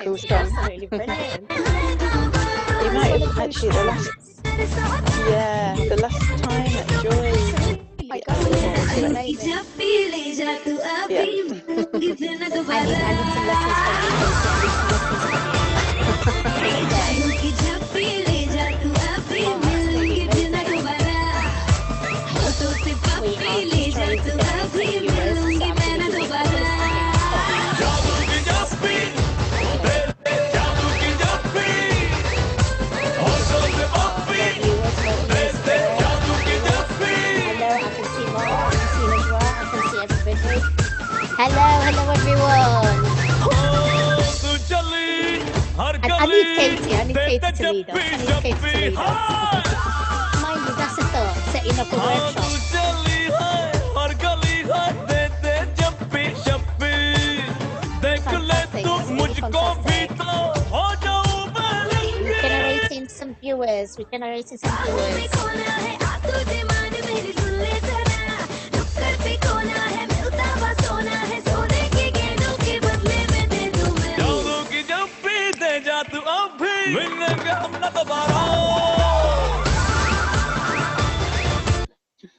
Too It's strong. absolutely brilliant. It It's might one have of those actually the last, tracks. yeah, the last time at Joy, Absolutely. My I God, listened yeah, to it's it. amazing. Yeah. I need some lessons from you, Katie. I need some lessons from you. Every day. Oh, absolutely amazing. We are just trying to get 10 viewers, so I'm going to give you a couple of seconds. Oh, more viewers, support, more viewers. Hello, I can see more. I can see Najwa. I can see everybody. Hello, everyone. I need Katie. I need Katie to lead us. I need Katie to lead us. Mind you, that's a thought. Setting up a workshop. Fantastic. That's really fantastic. We're generating some viewers. We're generating some viewers.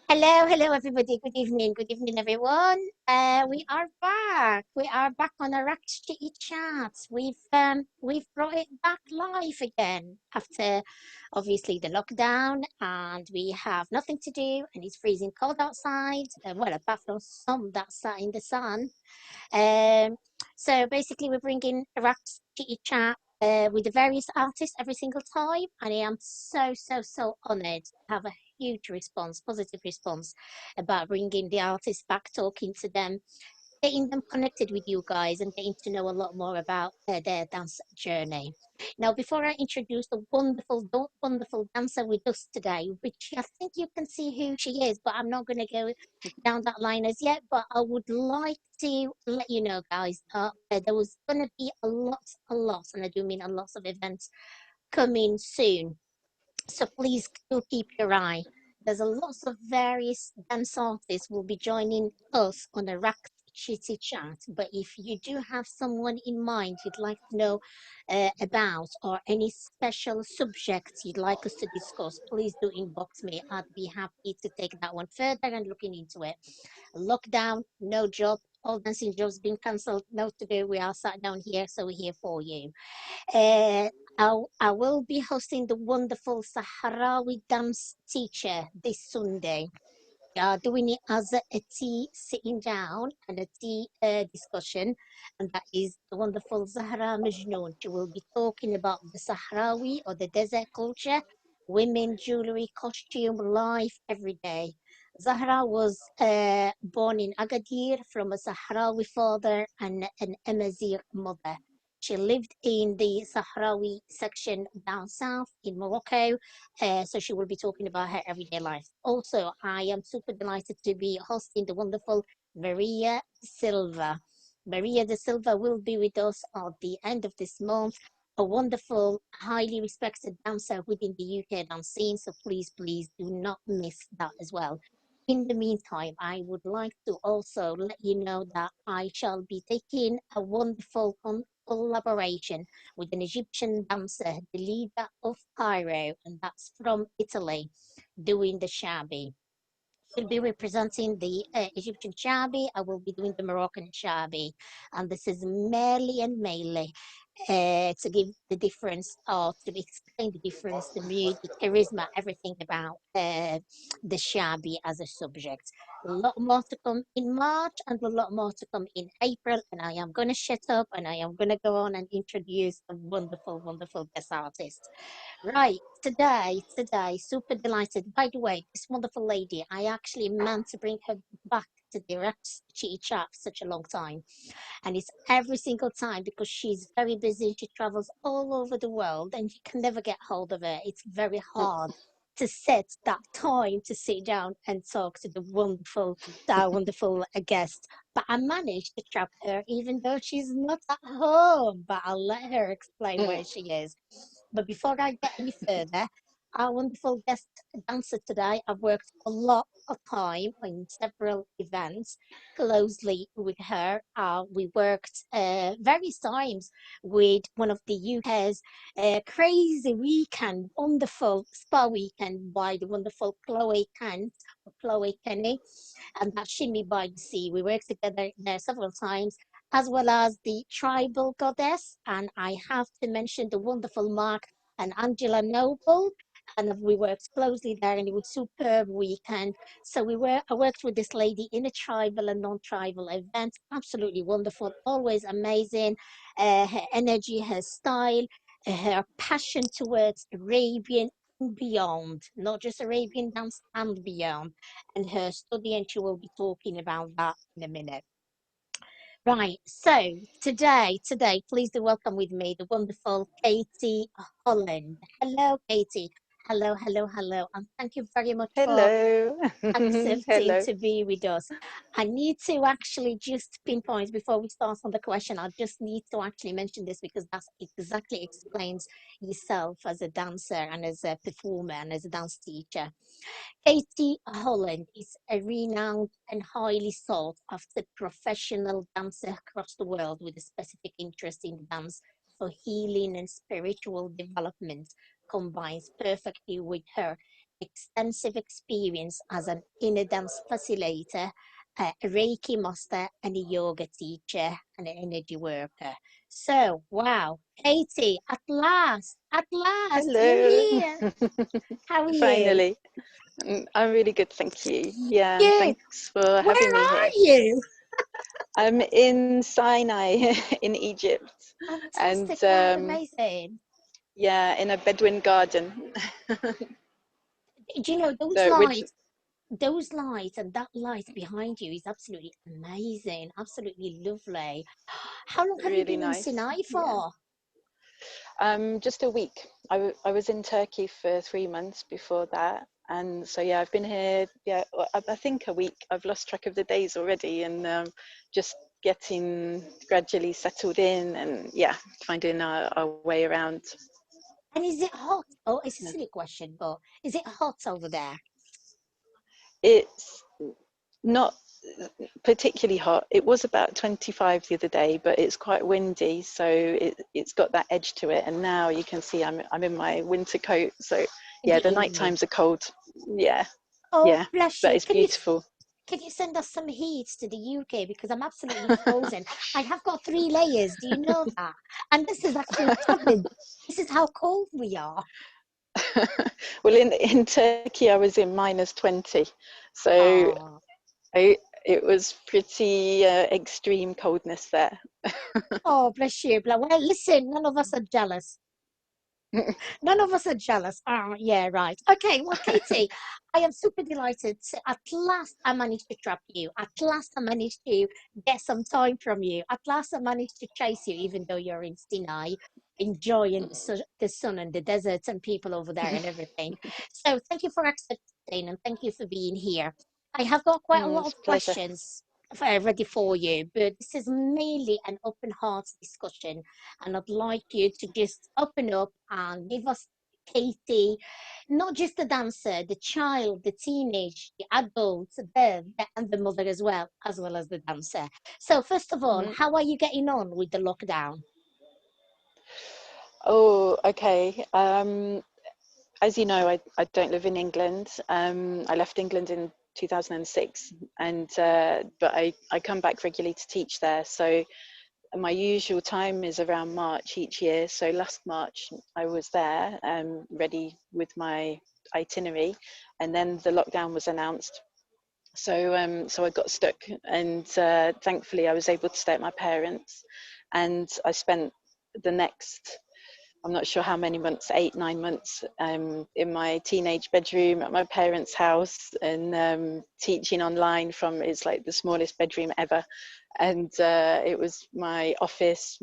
Hello, everybody. Good evening, everyone. We are back. We are back on the Raqs Chitty Chats. We've brought it back live again after, obviously, the lockdown, and we have nothing to do, and it's freezing cold outside. Well, apart from some that sat in the sun. So basically, we're bringing a Raqs Chitty Chat with the various artists every single time, and I am so honoured to have a huge response, positive response about bringing the artists back, talking to them, getting them connected with you guys, and getting to know a lot more about their dance journey. Now, before I introduce the wonderful dancer with us today, which I think you can see who she is, but I'm not going to go down that line as yet. But I would like to let you know, guys, there was going to be a lot, and I do mean a lot of events coming soon. So please do keep your eye. There's a lot of various dance artists will be joining us on the Rack Chitty Chat. But if you do have someone in mind you'd like to know about, or any special subjects you'd like us to discuss, please do inbox me. I'd be happy to take that one further and looking into it. Lockdown, no job, all dancing jobs been cancelled, no to do. We are sat down here, so we're here for you. Uh, I will be hosting the wonderful Sahrawi dance teacher this Sunday. Doing it as a tea sitting down and a tea discussion, and that is the wonderful Zahra Majnoon. She will be talking about the Sahrawi or the desert culture, women, jewelry, costume, life every day. Zahra was born in Agadir from a Sahrawi father and an Amazigh mother. She lived in the Sahrawi section down south in Morocco, so she will be talking about her everyday life. Also, I am super delighted to be hosting the wonderful Maria Silva. Maria de Silva will be with us at the end of this month. A wonderful, highly respected dancer within the UK dance scene. So please do not miss that as well. In the meantime, I would like to also let you know that I shall be taking a wonderful collaboration with an Egyptian dancer, the leader of Cairo, and that's from Italy, doing the Shabi. She'll be representing the Egyptian Shabi. I will be doing the Moroccan Shabi. And this is Merely and Melee to give the difference, or to explain the difference, the mood, the charisma, everything about the Shabi as a subject. A lot more to come in March and a lot more to come in April. And I am going to shut up and I am going to go on and introduce a wonderful guest artist. Right, today, super delighted. By the way, this wonderful lady, I actually meant to bring her back to the Rex Chitty Chat for such a long time. And it's every single time because she's very busy. She travels all over the world and you can never get hold of her. It's very hard to set that time to sit down and talk to the wonderful guest. But I managed to trap her even though she's not at home. But I'll let her explain where she is. But before I get any further, our wonderful guest dancer today. I've worked a lot of time in several events closely with her. We worked various times with one of the UK's crazy weekend, wonderful spa weekend by the wonderful Chloe Kenny, and that Shimmy by the Sea. We worked together there several times, as well as the tribal goddess. And I have to mention the wonderful Mark and Angela Noble. And we worked closely there, and it was superb weekend. So I worked with this lady in a tribal and non-tribal event. Absolutely wonderful, always amazing. Her energy, her style, her passion towards Arabian and beyond, not just Arabian dance and beyond, and her study, and she will be talking about that in a minute. Right, so today, please do welcome with me the wonderful Katie Holland. Hello, Katie. Hello, hello, hello, and thank you very much for Hello. accepting Hello. to be with us. I need to actually just pinpoint before we start on the question. I just need to actually mention this because that exactly explains yourself as a dancer and as a performer and as a dance teacher. Katie Holland is a renowned and highly sought after professional dancer across the world with a specific interest in dance for healing and spiritual development, combines perfectly with her extensive experience as an inner dance facilitator, a Reiki master, and a yoga teacher and an energy worker. So, wow, Katie, at last, you're Hello. here. How are you? Finally. I'm really good, thank you. Yeah, and Good. thanks for Where having me are here. you? I'm in Sinai in Egypt, and Fantastic. Wow, amazing. yeah, in a Bedouin garden. Do you know So, which those lights and that light behind you is absolutely amazing, absolutely lovely. How long have you really been in nice. Sinai Yeah. for? Just a week. I was in Turkey for 3 months before that, and so yeah, I've been here. Yeah, I think a week. I've lost track of the days already, and just getting gradually settled in, and yeah, finding our way around. And is it hot? Oh, it's a Yeah. silly question, but is it hot over there? It's not particularly hot. It was about 25 the other day, but it's quite windy, so it's got that edge to it. And now you can see I'm in my winter coat, so yeah, the night Really? times are cold. Yeah, Oh, yeah, bless but you. it's beautiful. Can you send us some heat to the UK because I'm absolutely frozen. I have got 3 layers. Do you know that? And this is actually covered. This is how cold we are. Well, in Turkey, I was in -20, so Oh, it was pretty extreme coldness there. oh, bless you. Well, listen, none of us are jealous. None of us are jealous. Oh, yeah, right. Okay, well, Katie, I am super delighted. At last, I managed to trap you. At last, I managed to get some time from you. At last, I managed to chase you, even though you're in Sinai, enjoying the sun and the deserts and people over there and everything. So, thank you for accepting and thank you for being here. I have got quite a lot It's of a pleasure. questions ready for you, but this is mainly an open heart discussion, and I'd like you to just open up and give us Katie, not just the dancer, the child, the teenage, the adult, and the mother as well as the dancer. So first of all, Mhm. how are you getting on with the lockdown? Oh, okay. As you know, I don't live in England. I left England in 2006, and but I come back regularly to teach there. So my usual time is around March each year. So last March I was there, ready with my itinerary, and then the lockdown was announced. So I got stuck, and thankfully I was able to stay at my parents, and I spent the next, I'm not sure how many months, 8, 9 months, in my teenage bedroom at my parents' house, and teaching online from, it's like the smallest bedroom ever. And it was my office,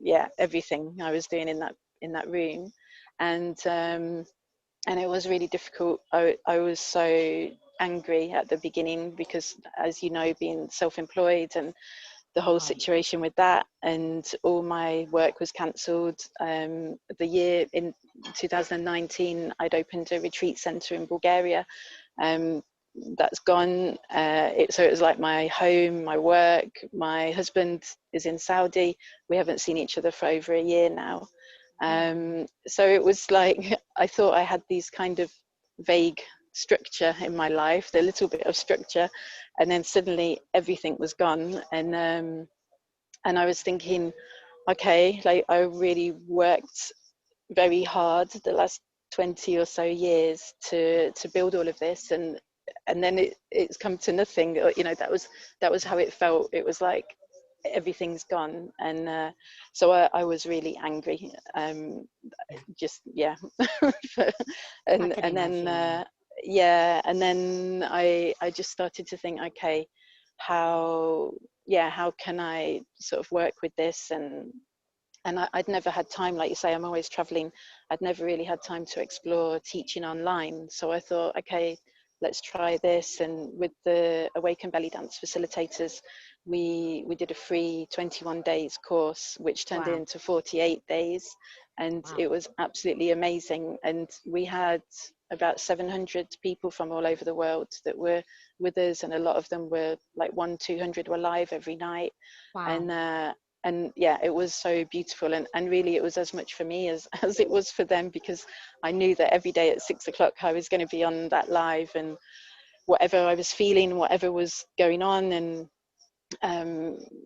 yeah, everything I was doing in that room. And it was really difficult. I was so angry at the beginning because, as you know, being self-employed and the whole Right. situation with that, and all my work was cancelled. The year in 2019, I'd opened a retreat centre in Bulgaria. That's gone. So it was like my home, my work. My husband is in Saudi. We haven't seen each other for over a year now. So it was like I thought I had these kind of vague structure in my life, the little bit of structure, and then suddenly everything was gone. And I was thinking, okay, like I really worked very hard the last 20 or so years to build all of this, and then it's come to nothing. You know, that was how it felt. It was like everything's gone. And so I was really angry. Yeah, Just yeah. I can And then imagine. yeah, and then I just started to think, okay, how how can I sort of work with this? And I'd never had time, like you say, I'm always traveling. I'd never really had time to explore teaching online. So I thought, okay, let's try this. And with the Awaken Bellydance facilitators, we did a free 21 days course, which turned Wow. into 48 days. And Wow. it was absolutely amazing. And we had about 700 people from all over the world that were with us. And a lot of them were like 200 were live every night. Wow. And yeah, it was so beautiful. And really it was as much for me as it was for them, because I knew that every day at 6 o'clock I was going to be on that live, and whatever I was feeling, whatever was going on. And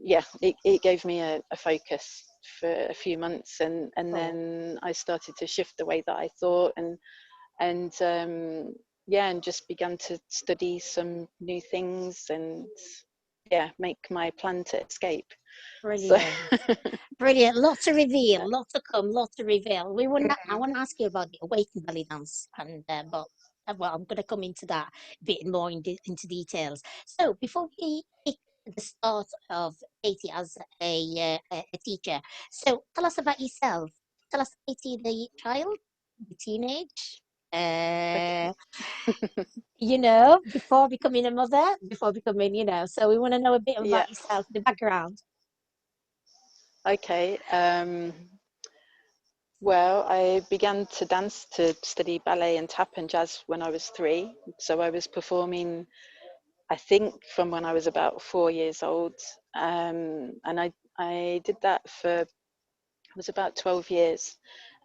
yeah, it gave me a focus for a few months. And Cool. then I started to shift the way that I thought, and yeah, and just began to study some new things, and yeah, make my plan to escape. So Brilliant. Brilliant. Lots to reveal. Lots to come. Lots to reveal. I want to ask you about the Awaken Belly Dance, and but well, I'm going to come into that a bit more into details. So before we pick the start of Katie as a teacher, so tell us about yourself. Tell us, Katie, the child, the teenage. okay. Uh, before becoming a mother, before becoming, so we want to know a bit Yeah, about yourself, the background. okay. Well, I began to dance, to study ballet and tap and jazz when I was 3. So I was performing, I think, from when I was about 4 years old. And I did that for, it was about 12 years.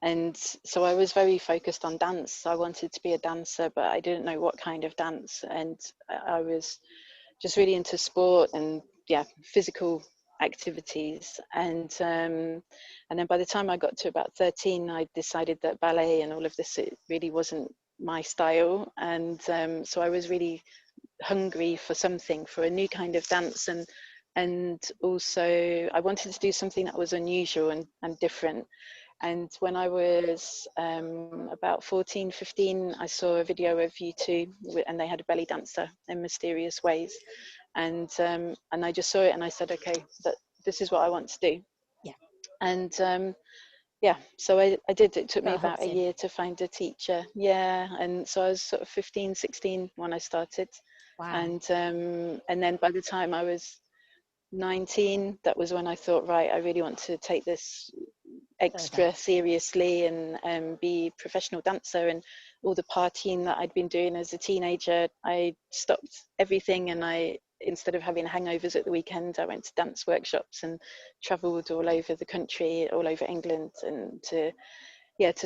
And so I was very focused on dance. I wanted to be a dancer, but I didn't know what kind of dance. And I was just really into sport and yeah, physical activities. And then by the time I got to about 13, I decided that ballet and all of this, it really wasn't my style. And so I was really hungry for something, for a new kind of dance. And also I wanted to do something that was unusual and different. And when I was about 14, 15, I saw a video of U2, and they had a belly dancer in Mysterious Ways. And I just saw it and I said, okay, this is what I want to do. Yeah, And yeah, so I did. It took me got about hooked a in. year to find a teacher. Yeah, and so I was sort of 15, 16 when I started. Wow. And then by the time I was 19, that was when I thought, right, I really want to take this Further. extra seriously and be a professional dancer. And all the partying that I'd been doing as a teenager, I stopped everything, and I, instead of having hangovers at the weekend, I went to dance workshops and traveled all over the country, all over England, and to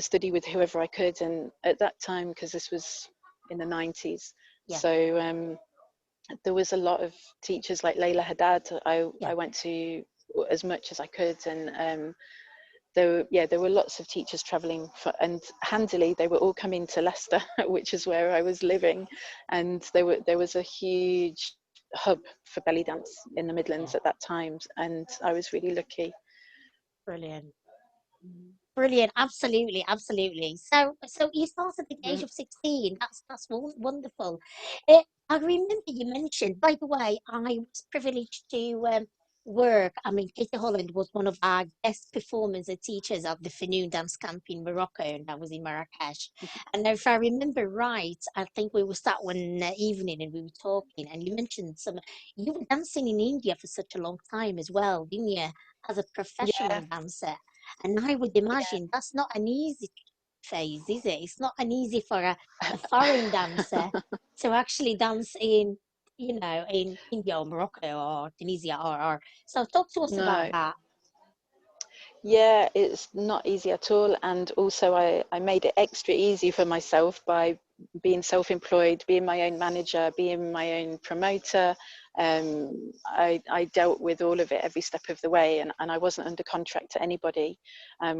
study with whoever I could. And at that time, because this was in the 90s, Yeah, so there was a lot of teachers like Layla Haddad. yeah. I went to as much as I could. And there were lots of teachers traveling and handily they were all coming to Leicester, which is where I was living. And there was a huge hub for belly dance in the Yeah. Midlands at that time, and I was really lucky. Brilliant. Brilliant. Absolutely, absolutely. So you started at the age Mhm. of 16. That's wonderful. I remember you mentioned, by the way, I was privileged to work. I mean, Katie Holland was one of our guest performers and teachers of the Fanoon dance camp in Morocco, and that was in Marrakesh. And if I remember right, I think we were sat one evening and we were talking, and you mentioned you were dancing in India for such a long time as well, didn't you, as a Yeah, professional dancer? And I would imagine that's not an easy phase, is it? It's not an easy for a foreign dancer to actually dance in India or Morocco or Tunisia or so talk to us about no. that. Yeah, it's not easy at all. And also, I made it extra easy for myself by being self-employed, being my own manager, being my own promoter. I dealt with all of it every step of the way, and I wasn't under contract to anybody, Yeah,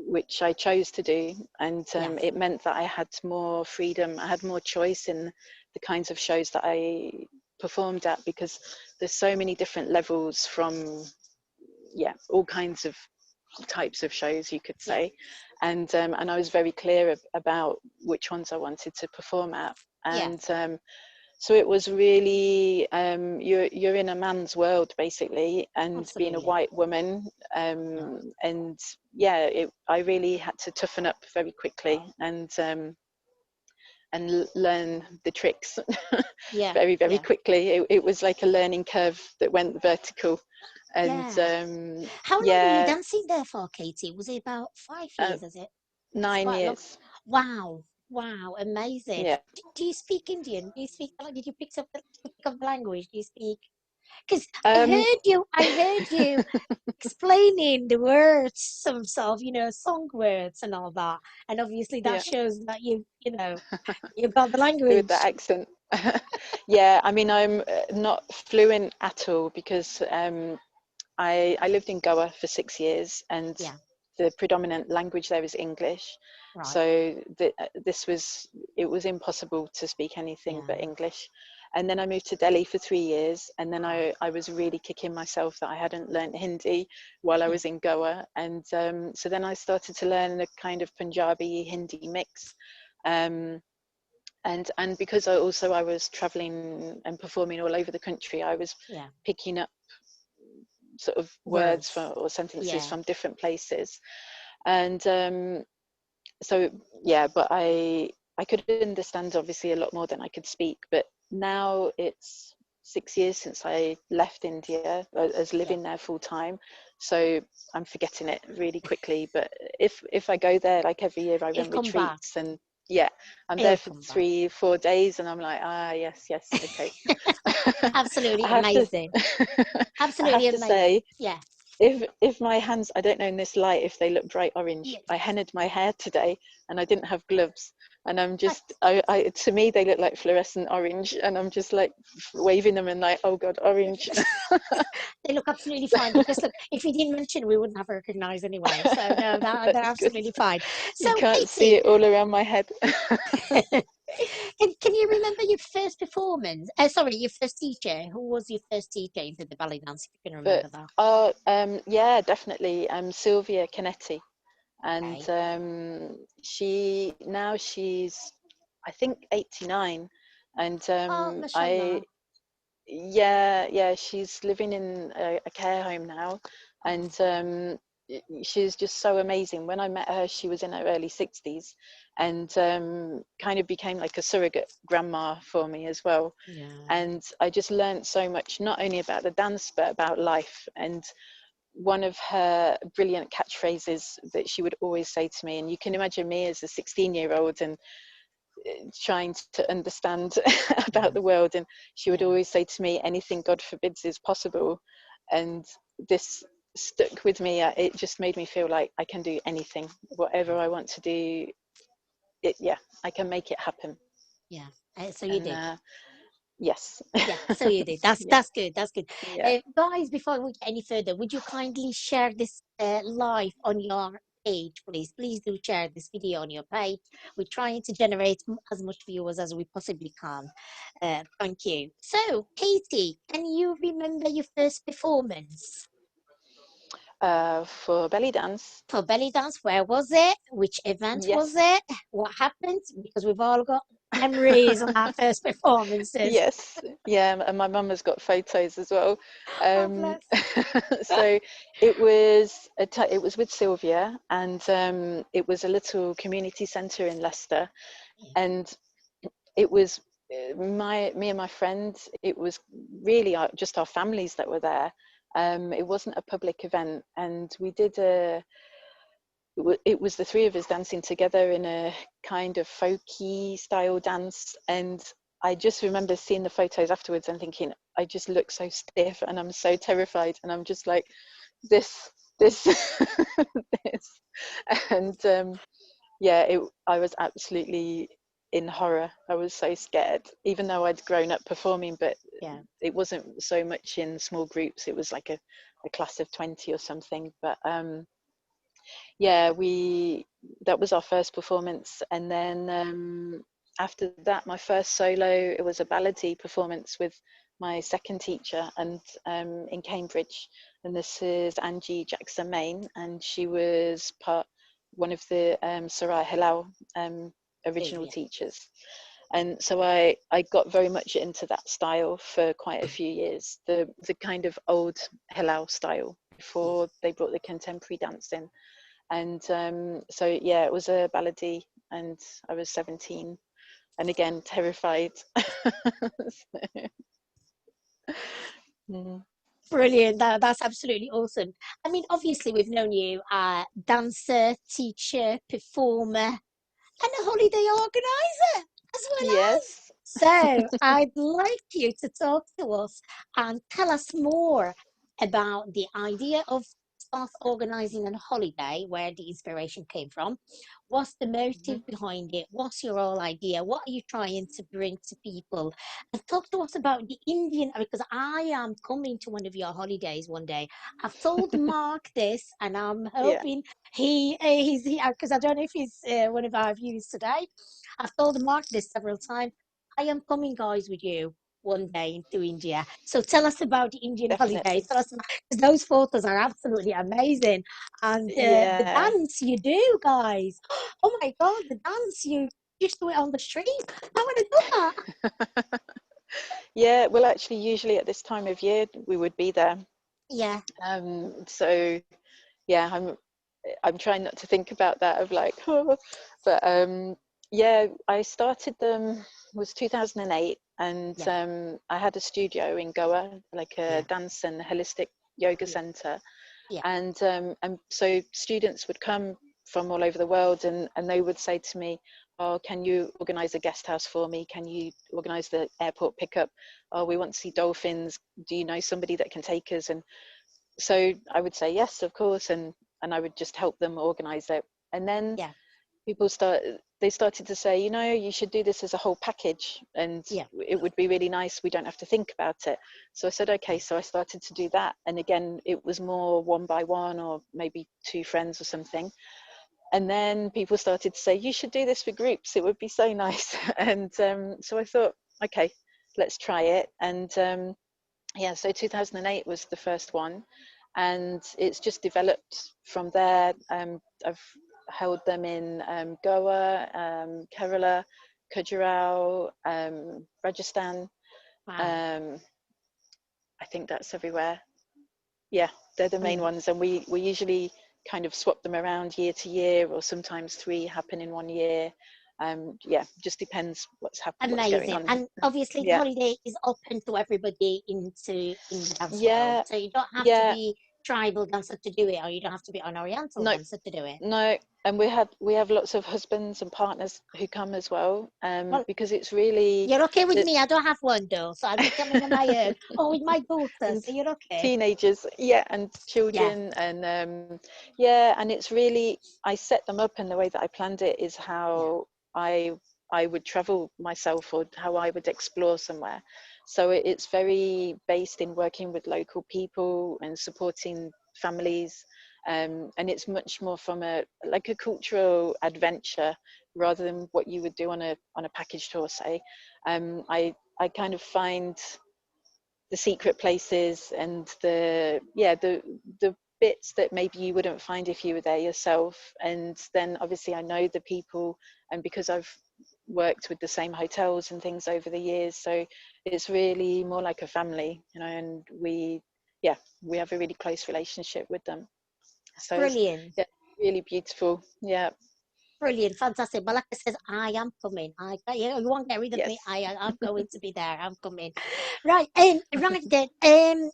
which I chose to do. And yeah, it meant that I had more freedom, I had more choice in the kinds of shows that I performed at, because there's so many different levels from, yeah, all kinds of types of shows, you could yeah, say. And I was very clear about which ones I wanted to perform at. yeah, And so it was really, you're in a man's world basically, and being a absolutely. white woman, Yeah, and yeah, I really had to toughen up very quickly, and learn the tricks yeah, very, very yeah, quickly. It was like a learning curve that went vertical. And yeah. How long were you yeah, dancing there for, Katie? Was it about five uh, years, is it? It's 9 quite long. years. Wow, wow, amazing. Yeah. Do you speak Indian? Do you speak, like, did you pick up the language? Do you speak? Because Um, I heard you explaining the words, some sort of, song words and all that. And obviously that yeah, shows that you got the with the language. accent. Yeah, I mean, I'm not fluent at all, because I lived in Goa for 6 years, and Yeah, the predominant language there is English. right. So it was impossible to speak anything Yeah, but English. And then I moved to Delhi for 3 years, and then right. I was really kicking myself that I hadn't learnt Hindi while I Yeah, was in Goa. And so then I started to learn a kind of Punjabi Hindi mix. Um, and because I was traveling and performing all over the country, I was yeah. picking up sort of words Words. or sentences Yeah. from different places. And so yeah, but I could understand obviously a lot more than I could speak. But now it's 6 years since I left India as Yeah. living there full time, so I'm forgetting it really quickly. But if I go there, like every year, I It'll run come back. retreats, and yeah, I'm there It'll for come back. 3 4 days, and I'm like, yes, yes, okay. Absolutely I have to amazing. I Absolutely have to amazing. say, Yeah. if my hands, I don't know in this light if they look bright orange. Yeah. I hennaed my hair today, and I didn't have gloves, and I'm But just I to me they look like fluorescent orange, and I'm just like waving them and like, oh god, orange. they look absolutely fine because look, if you didn't mention, we wouldn't have recognized anyway. So no, they're That's good. absolutely fine. You So can't see Katie, it all around my head. can you remember your first performance? Sorry, your first teacher. Who was your first teacher into the ballet dance? If you can But remember that. yeah, definitely. Sylvia Canetti, and Okay. she's I think 89, and Oh, I mashallah. yeah, she's living in a care home now, Oh, and she's just so amazing. When I met her, she was in her early 60s, and kind of became like a surrogate grandma for me as well. yeah. And I just learned so much, not only about the dance but about life. And one of her brilliant catchphrases that she would always say to me, and you can imagine me as a 16-year-old and trying to understand about Yeah. the world, and she would Yeah. always say to me, anything God forbids is possible. And this stuck with me. It just made me feel like I can do anything, whatever I want to do. Yeah, I can make it happen. Yeah. So you And did. yes. Yeah, so you did. That's Yeah, that's good. That's good. yeah. Guys, before we get any further, would you kindly share this live on your page, please? Please do share this video on your page. We're trying to generate as much viewers as we possibly can. Thank you. So, Katie, can you remember your first performance For belly dance, for belly dance? Where was it? Which event was yes. it? What happened? Because we've all got memories of our first performances. Yes, yeah, and my mum has got photos as well. Oh, Um, bless. so it was with Sylvia, and it was a little community centre in Leicester, Yeah. and it was me and my friends. It was really just our families that were there. It wasn't a public event, and we did it was the three of us dancing together in a kind of folky style dance, and I just remember seeing the photos afterwards and thinking, I just look so stiff and I'm so terrified, and I'm just like this this, and yeah, I was absolutely in horror. I was so scared, even though I'd grown up performing, but Yeah. it wasn't so much in small groups. It was like a class of 20 or something, but yeah, that was our first performance, and then after that, my first solo, it was a ballady performance with my second teacher, and in Cambridge, and this is Angie Jackson Main, and she was one of the Sarai Halal original Yeah. teachers. And so I got very much into that style for quite a few years, the kind of old Halal style before they brought the contemporary dance in. And so yeah, it was a ballady, and I was 17, and again terrified. Mm. Brilliant. That's absolutely awesome. I mean, obviously, we've known you dancer, teacher, performer, and a holiday organizer as well as. Yes. So, I'd like you to talk to us and tell us more about the idea of start organizing a holiday, where the inspiration came from. What's the Mhm. motive behind it? What's your whole idea? What are you trying to bring to people? And talk to us about the Indian, because I am coming to one of your holidays one day. I've told Mark this, and I'm Yeah, hoping he's here, because I don't know if he's one of our viewers today. I've told Mark this several times. I am coming, guys, with you one day into India. So tell us about the Indian holidays. definitely. Tell us, because those photos are absolutely amazing, and the Yeah. dance you do, guys. Oh my God, the dance you used to do it on the street. I want to do that. Yeah, well, actually, usually at this time of year, we would be there. Yeah, So yeah, I'm trying not to think about that of like, oh, but yeah, I started them was 2008, and yeah, I had a studio in Goa, like a yeah, dance and holistic yoga yeah, center, yeah, and so students would come from all over the world, and they would say to me, oh, can you organize a guest house for me? Can you organize the airport pickup? Oh, we want to see dolphins. Do you know somebody that can take us? And so I would say yes, of course, and I would just help them organize it. And then yeah, people started to say, you should do this as a whole package, and yeah, it would be really nice. We don't have to think about it. So I said, okay. yeah, So I started to do that, and again, it was more one by one, or maybe two friends or something. And then people started to say, you should do this for groups. It would be so nice. And so I thought, okay, let's try it. And yeah, so 2008 was the first one, and it's just developed from there. I've held them in Goa, Kerala, Khajuraho, Rajasthan. wow. um, I think that's everywhere. Yeah, they're the main Mm, ones, and we usually kind of swap them around year to year, or sometimes three happen in one year. Yeah, just depends what's going amazing. on. And obviously, the Yeah, holiday is open to everybody in the dance world. yeah, So you don't have to yeah. be tribal dancer to do it, or you don't have to be an oriental No, dancer to do it. no, and we have lots of husbands and partners who come as well, Well, because it's really you're okay with the me. I don't have one though, so I'll be coming on my own. Oh, with my daughter, and so you're okay. teenagers, yeah, and Yeah, children, and yeah, and it's really, I set them up, and the way that I planned it is yeah, how I I would travel myself, or how I would explore somewhere. So it's very based in working with local people and supporting families, and it's much more from a cultural adventure, rather than what you would do on a package tour, say. I kind of find the secret places, and the bits that maybe you wouldn't find if you were there yourself. And then obviously I know the people, and because I've worked with the same hotels and things over the years, so it's really more like a family, you know, and we have a really close relationship with them. So it's, Brilliant. yeah, really beautiful. Yeah. Brilliant, fantastic. But like I said, I am coming. You won't get rid of me. Yes. I'm going to be there. I'm coming. Right. Right then.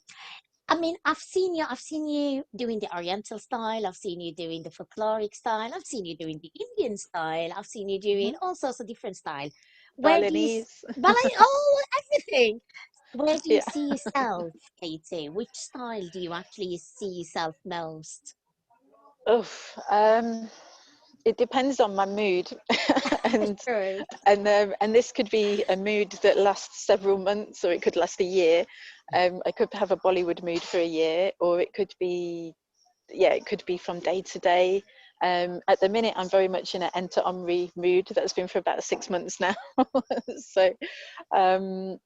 I mean, I've seen you doing the Oriental style. I've seen you doing the folkloric style. I've seen you doing the Indian style. I've seen you doing Hmm. all sorts of different style. Where do you, Balinese. ballet, oh, everything. Where do you Yeah. see yourself, Katie? Which style do you actually see yourself most? Oh, it depends on my mood, and True. and this could be a mood that lasts several months, or it could last a year. I could have a Bollywood mood for a year, or it could be, yeah, it could be from day to day. At the minute, I'm very much in an enter Omri mood. That's been for about 6 months now. So, um,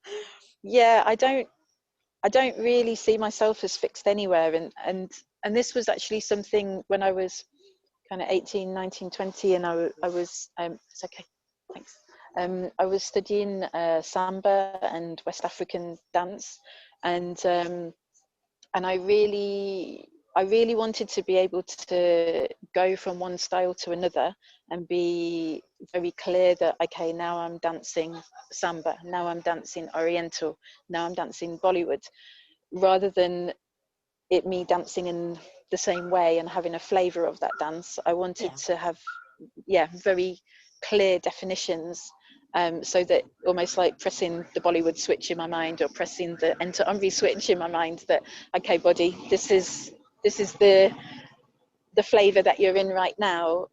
yeah, I don't really see myself as fixed anywhere, and this was actually something when I was kind of 18, 19, 20, and I was it's okay, thanks. I was studying samba and West African dance, and I really wanted to be able to go from one style to another and be very clear that, okay, now I'm dancing samba, now I'm dancing Oriental, now I'm dancing Bollywood, rather than it me dancing in the same way and having a flavor of that dance. I wanted Yeah. to have, yeah, very clear definitions, so that almost like pressing the Bollywood switch in my mind, or pressing the enter Omri switch in my mind, that, okay, body, this is the flavor that you're in right now.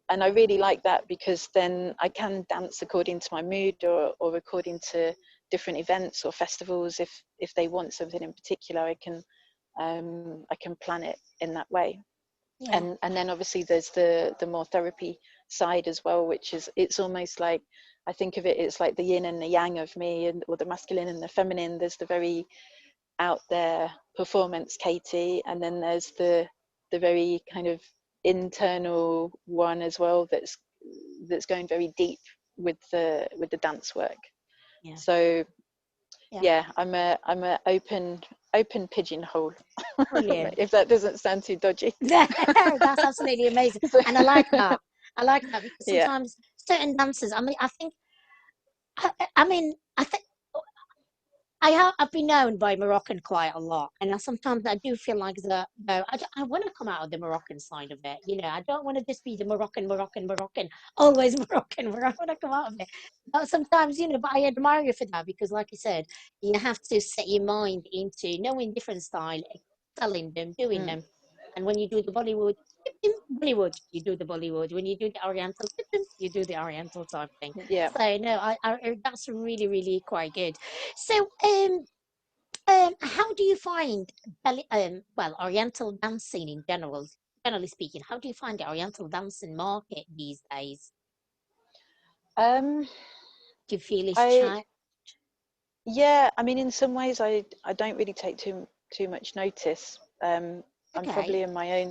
And I really like that, because then I can dance according to my mood, or according to different events or festivals. If they want something in particular, I can plan it in that way. Yeah. And then obviously there's the more therapy side as well, which is, it's almost like, I think of it, it's like the yin and the yang of me, and or the masculine and the feminine. There's the very out there performance Katie, and then there's the very kind of internal one as well, that's going very deep with the dance work. Yeah. So Yeah. yeah, I'm a open pigeonhole. Brilliant. If that doesn't sound too dodgy. That's absolutely amazing. So, And I like that. I like that because yeah. sometimes certain dancers, I mean, I think, I mean, I think I've been known by Moroccan quite a lot, and sometimes I do feel like that. No, I want to come out of the Moroccan side of it. You know, I don't want to just be the Moroccan, always Moroccan. Where I want to come out of it. But sometimes, you know, but I admire you for that because, like you said, you have to set your mind into knowing different style, excelling them, doing Mm, them. And when you do the Bollywood, Bollywood, you do the Bollywood. When you do the Oriental, you do the Oriental type thing. yeah. So no, that's really, really quite good. So, how do you find well, Oriental dancing in general, generally speaking? How do you find the Oriental dancing market these days? Um, Do you feel it's I changed? Yeah, I mean, in some ways, I don't really take too much notice. I'm Okay, probably in my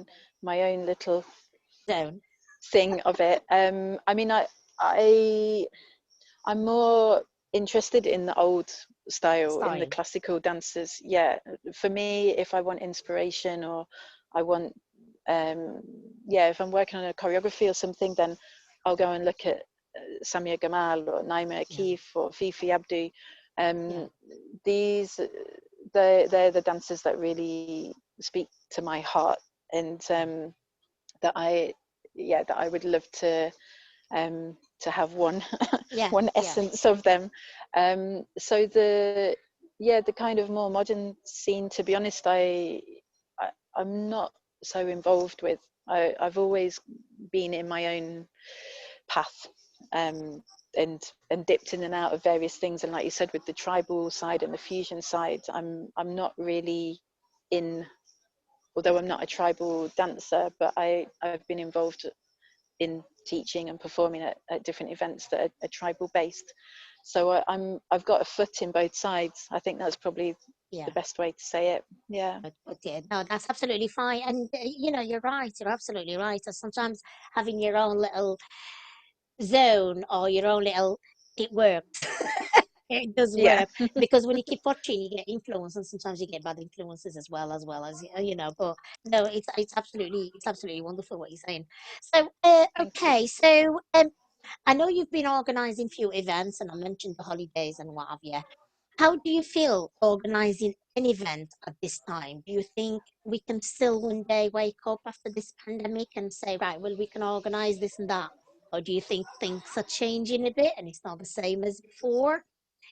own little zone thing of it. I mean, I I'm more interested in the old style, in the style. classical dances. Yeah, for me, if I want inspiration, or I want, yeah, if I'm working on a choreography or something, then I'll go and look at Samia Gamal or Naima Yeah, Akif or Fifi Abdu. yeah, Um, these, they're the dancers that really speak to my heart, and yeah, that I, yeah, that I would love to have one yeah, one yeah, essence of them. So the kind of more modern scene, to be honest, I'm not so involved with. I've always been in my own path, um, and dipped in and out of various things. And like you said, with the tribal side and the fusion side, I'm not really in. Although I'm not a tribal dancer, but I've been involved in teaching and performing at different events that are tribal based. So I've got a foot in both sides. I think that's probably the yeah. best way to say it. Yeah. But yeah, no, that's absolutely fine. And you know, you're right. You're absolutely right. And sometimes having your own little zone or your own little, it works. It does Yeah, work because when you keep watching, you get influence, and sometimes you get bad influences as But no, it's absolutely wonderful what you're saying. So, thank you. okay, so I know you've been organising few events, and I mentioned the holidays and what have you. How do you feel organising an event at this time? Do you think we can still one day wake up after this pandemic and say, right, well, we can organise this and that? Or do you think things are changing a bit and it's not the same as before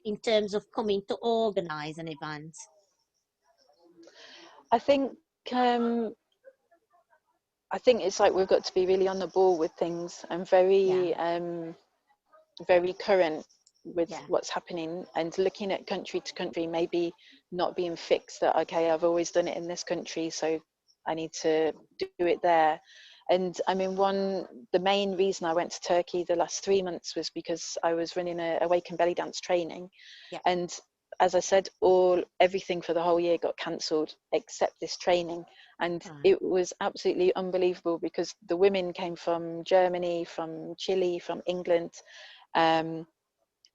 in terms of coming to organise an event? I think um, I think it's like we've got to be really on the ball with things and Yeah, very current with yeah, what's happening and looking at country to country, maybe not being fixed that okay, I've always done it in this country, so I need to do it there. And I mean, the main reason I went to Turkey the last 3 months was because I was running a Awaken Bellydance training, yeah, and as I said, everything for the whole year got cancelled except this training, and right. it was absolutely unbelievable because the women came from Germany, from Chile, from England, um,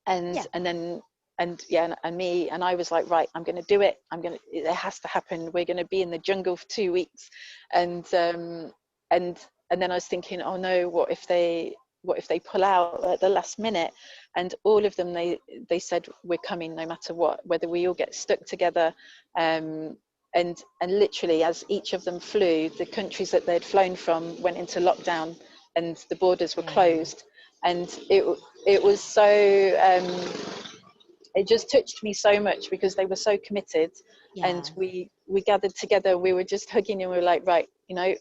Yeah, and then and yeah, and me, and I was like, right, I'm going to do it. It has to happen. We're going to be in the jungle for 2 weeks, and and and then I was thinking, oh no, what if they pull out at the last minute? And all of them, they said we're coming no matter what, whether we all get stuck together. And literally, as each of them flew, the countries that they'd flown from went into lockdown, and the borders were yeah, closed. And it was so it just touched me so much because they were so committed, and yeah, we gathered together. We were just hugging and we were like, right,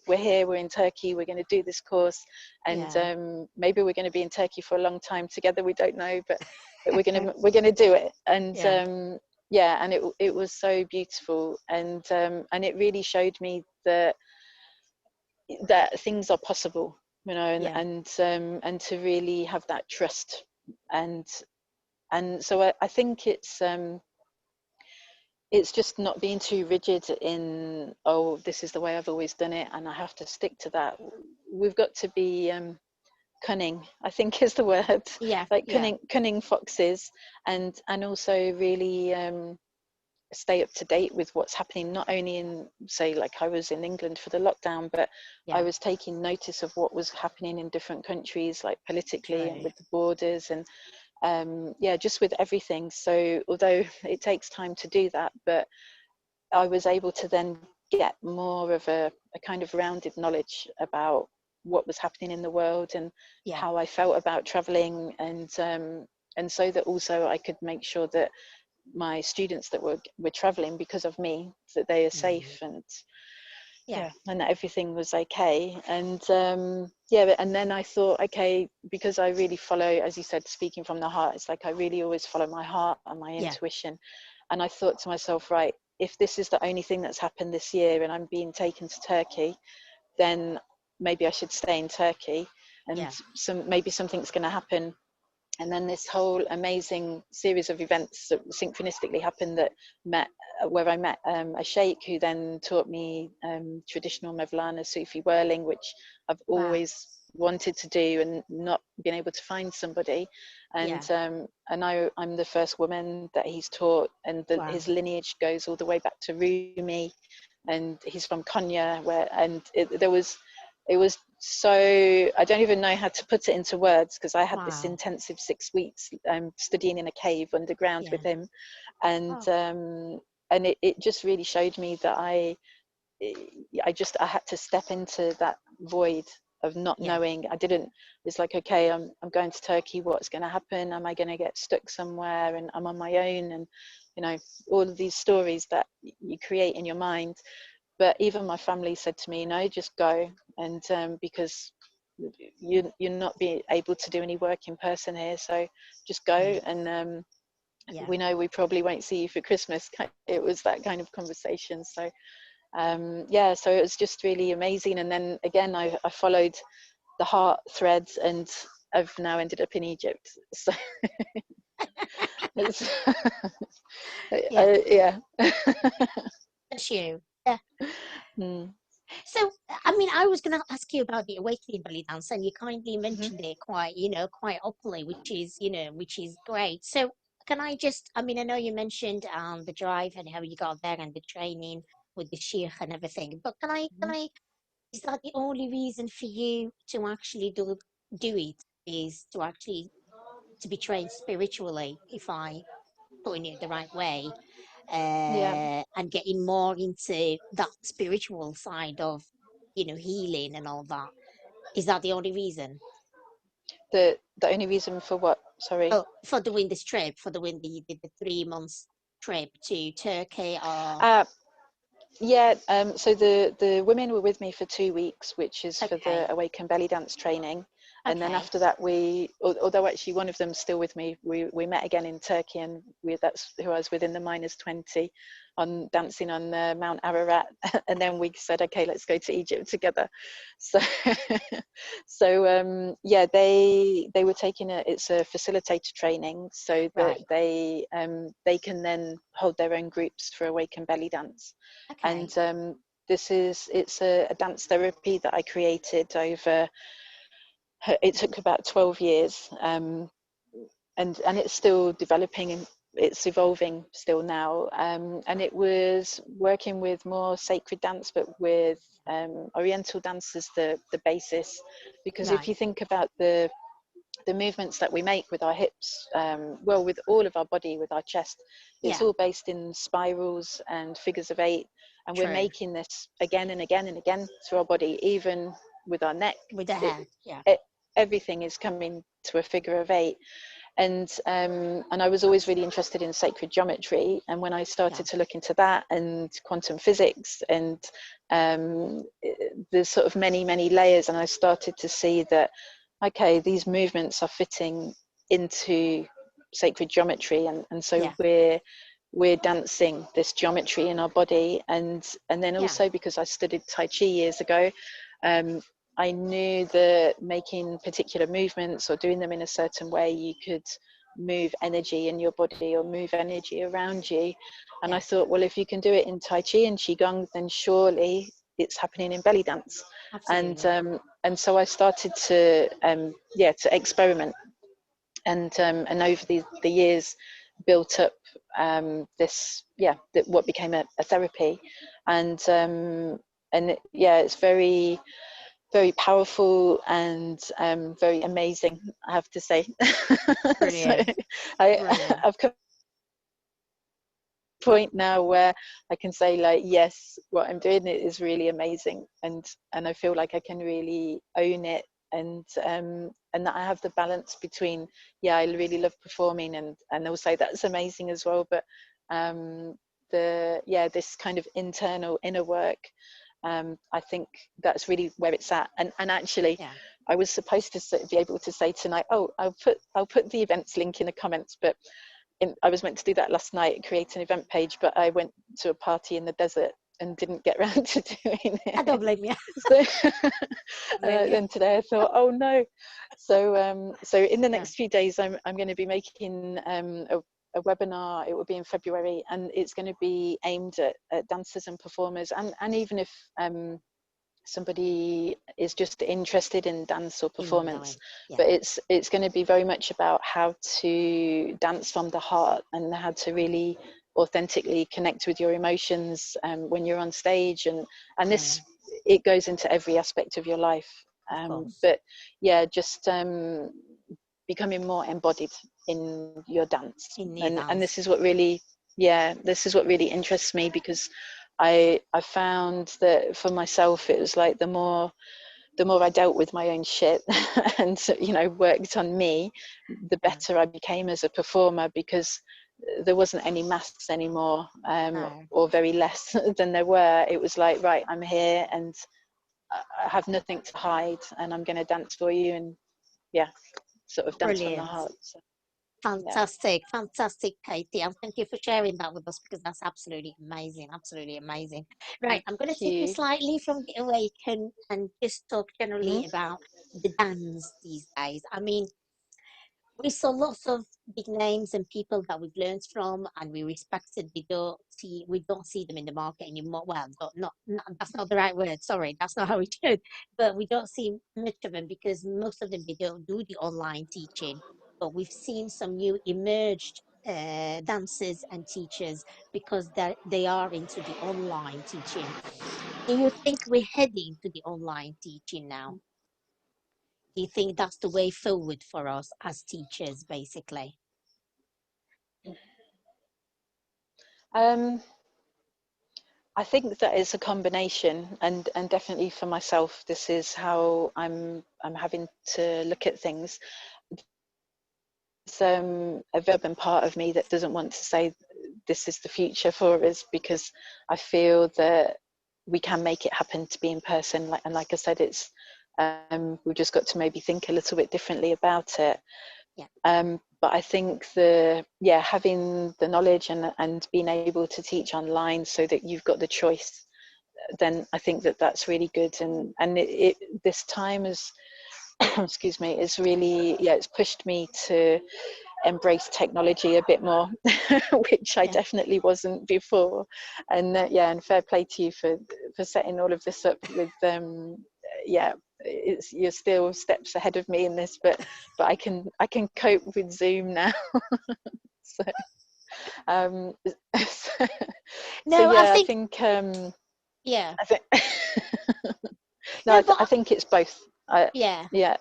we're here, we're in Turkey, we're going to do this course, and yeah, maybe we're going to be in Turkey for a long time together, we don't know, but we're going to do it. And yeah, yeah, and it was so beautiful, and it really showed me that things are possible, yeah, and to really have that trust. And so I think it's just not being too rigid in, oh, this is the way I've always done it and I have to stick to that. We've got to be cunning, I think is the word, yeah, like yeah, cunning foxes, and also really stay up to date with what's happening, not only in, say, like I was in England for the lockdown, but I yeah. was taking notice of what was happening in different countries, like politically and True. with the borders, and yeah, just with everything. So although it takes time to do that, but I was able to then get more of a kind of rounded knowledge about what was happening in the world and Yeah. how I felt about traveling, and so that also I could make sure that my students that were traveling because of me, that they are Mm. safe, and Yeah. yeah, and that everything was okay. And yeah, and then I thought, okay, because I really follow, as you said, speaking from the heart, it's like I really always follow my heart and my Yeah. intuition. And I thought to myself, right, if this is the only thing that's happened this year and I'm being taken to Turkey, then maybe I should stay in Turkey, and Yeah. maybe something's going to happen. And then this whole amazing series of events that synchronistically happened, that met where I met a sheikh who then taught me traditional Mevlana Sufi whirling, which I've Wow. always wanted to do and not been able to find somebody. Yeah. And I'm the first woman that he's taught, and Wow. his lineage goes all the way back to Rumi, and he's from Konya, it was so, I don't even know how to put it into words, because I had this Wow. intensive 6 weeks studying in a cave underground with Yeah. him, and Oh. it just really showed me that I had to step into that void of not Yeah. knowing. I didn't. It's like, okay, I'm going to Turkey. What's going to happen? Am I going to get stuck somewhere? And I'm on my own. And all of these stories that you create in your mind. But even my family said to me, no, just go, and because you're not being able to do any work in person here, so just go. Yeah. And Yeah. we know we probably won't see you for Christmas. It was that kind of conversation. So yeah, so it was just really amazing. And then again, I followed the heart threads, and I've now ended up in Egypt. So it's Yeah. yeah. That's you. Yeah. Mm. So, I mean, I was going to ask you about the awakening belly dance, and you kindly Mhm. mentioned it quite, quite openly, which is great. So, can I just, I mean, I know you mentioned the drive and how you got there and the training with the sheikh and everything, but Mhm. is that the only reason for you to actually do it, is to actually to be trained spiritually, if I putting it the right way, Yeah, and getting more into that spiritual side of, healing and all that? Is that the only reason? the only reason for what? Sorry. Oh, for doing this trip, for doing the 3 months trip to Turkey, or Uh, Yeah, so the women were with me for 2 weeks, which is for the okay, Awaken Belly Dance training. And then okay, after that, although actually one of them's still with me, we met again in Turkey, and that's who I was with in the -20 on dancing on Mount Ararat. And then we said, okay, let's go to Egypt together. So, yeah, they were taking it's a facilitator training, so that right, they can then hold their own groups for Awaken Belly Dance. And okay, it's a dance therapy that I created over. It took about 12 years, and it's still developing and it's evolving still now. And it was working with more sacred dance, but with Oriental dance as the basis, because if right, you think about the movements that we make with our hips, well, with all of our body, with our chest, it's yeah, all based in spirals and figures of eight. And we're true. making this again and again and again through our body, even with our neck. With the It, head, yeah, everything is coming to a figure of eight. And I was always really interested in sacred geometry. And when I yeah, started to look into that and quantum physics and there's sort of many layers, and I started to see that, okay, these movements are fitting into sacred geometry, and so yeah, we're dancing this geometry in our body. And then yeah, also, because I studied Tai Chi years ago, um, I knew that making particular movements or doing them in a certain way, you could move energy in your body or move energy around you. And I yeah, thought, well, if you can do it in Tai Chi and Qigong, then surely it's happening in belly dance. absolutely. And so I started to to experiment, and over the years built up this what became a therapy. And yeah, it's very powerful and very amazing, I have to say. So Brilliant, I brilliant. I've come to a point now where I can say, like, yes, what I'm doing is really amazing, and I feel like I can really own it. And that I have the balance between, yeah, I really love performing, and also that's amazing as well, but um this kind of internal inner work, I think that's really where it's at. And actually, Yeah. I was supposed to be able to say tonight, oh, I'll put the events link in the comments, but I was meant to do that last night, create an event page, but I went to a party in the desert and didn't get around to doing I don't it. blame you. So Blame you. then today I thought, oh no. So in the Yeah. next few days, I'm going to be making a webinar. It will be in February, and it's going to be aimed at dancers and performers, and even if somebody is just interested in dance or In performance. knowing. Yeah. But it's going to be very much about how to dance from the heart, and how to really authentically connect with your emotions when you're on stage. And this, Mm, it goes into every aspect of your life. of course. But yeah, just becoming more embodied in your dance. In your And this dance. is what really, yeah, this is what really interests me, because I found that for myself, it was like the more I dealt with my own shit and worked on me, the Yeah. better I became as a performer, because there wasn't any masks anymore, No. or very less than there were. It was like, right, I'm here, and I have nothing to hide, and I'm going to dance for you, and yeah, sort of dance from the Brilliant. heart. So, yeah. Fantastic. Fantastic, Katie. And thank you for sharing that with us, because that's absolutely amazing. Absolutely amazing. Right. Thank I'm going to take you you. slightly from the awaken and just talk Hmm. generally about the dance these days. I mean, we saw lots of big names and people that we've learned from and we respected. We don't see them in the market anymore. Well, not that's not the right word. Sorry, that's not how we do it. But we don't see much of them because most of them they don't do the online teaching. But we've seen some new emerged dancers and teachers because they are into the online teaching. Do you think we're heading to the online teaching now? Do you think that's the way forward for us as teachers, basically? Um, I think that it's a combination, and definitely for myself, this is how I'm having to look at things. It's a very urban part of me that doesn't want to say this is the future for us, because I feel that we can make it happen to be in person. And like I said, it's we've just got to maybe think a little bit differently about it. Yeah. But I think having the knowledge and being able to teach online so that you've got the choice, then I think that that's really good. And this time is excuse me, it's really, it's pushed me to embrace technology a bit more, which I Yeah. definitely wasn't before. And and fair play to you for setting all of this up with you're still steps ahead of me in this, but I can cope with Zoom now. So um so, No, I I think, think yeah. I think no, No, but I think it's both. yeah. Yeah.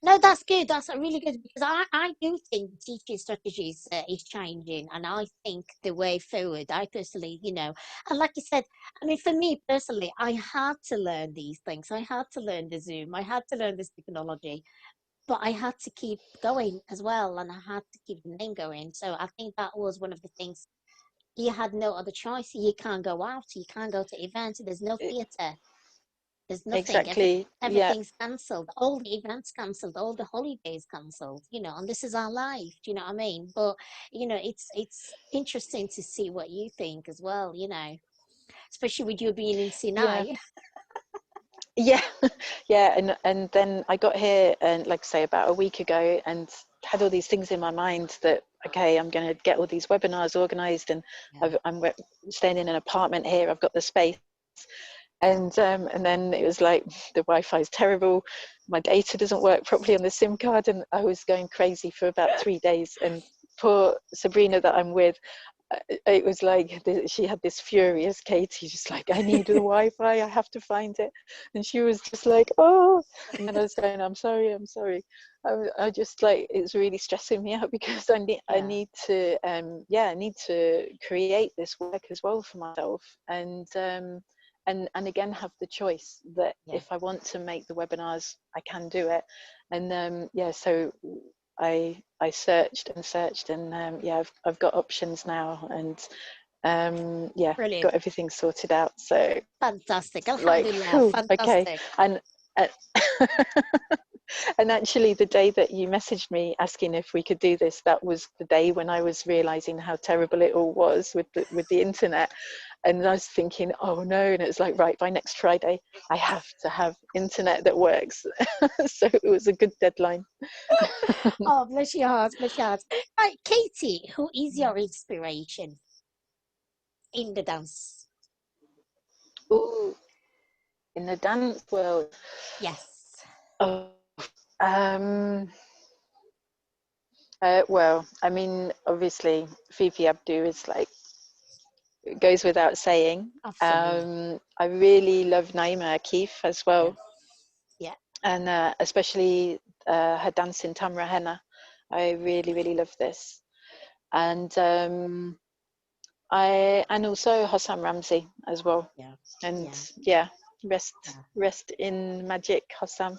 No, that's good. That's really good because I do think the teaching strategies is changing, and I think the way forward. I personally, and like you said, I mean, for me personally, I had to learn these things. I had to learn the Zoom. I had to learn this technology, but I had to keep going as well, and I had to keep the name going. So I think that was one of the things. You had no other choice. You can't go out. You can't go to events. There's no theatre. There's nothing. Exactly. Yeah. Everything's cancelled. All the events cancelled. All the holidays cancelled. And this is our life. Do you know what I mean? But it's interesting to see what you think as well. Especially with you being in Yeah. Sinai. Yeah. Yeah. And then I got here, and like I say, about a week ago, and had all these things in my mind that, okay, I'm going to get all these webinars organized, and Yeah. I'm staying in an apartment here. I've got the space. And then it was like the Wi-Fi is terrible, my data doesn't work properly on the SIM card, and I was going crazy for about 3 days. And poor Sabrina that I'm with, it was like she had this furious Katie, just like, I need the Wi-Fi, I have to find it. And she was just like, oh. And then I was going, I'm sorry. I just, like, it's really stressing me out, because I Yeah. need to I need to create this work as well for myself. And again, have the choice that Yeah. if I want to make the webinars, I can do it. And so I searched and searched, and I've got options now, and Brilliant. got everything sorted out. So, Fantastic. like, Alhamdulillah. whew, okay. Fantastic. And uh, and actually, the day that you messaged me asking if we could do this, that was the day when I was realizing how terrible it all was with the internet. And I was thinking, oh no. And it was like, right, by next Friday I have to have internet that works. So it was a good deadline. Oh, bless your heart. Bless your heart. Right, Katie, who is your inspiration in the dance? Ooh, in the dance world. Yes. Oh, um well, I mean, obviously Fifi Abdu is like, it goes without saying. Absolutely. I really love Naima Akif as Yes. well, Yeah. and especially her dance in Tamra Henna. I really, really love this. And and also Hossam Ramsey as well. Yeah. And Yeah. yeah, rest Yeah. rest in magic, Hossam.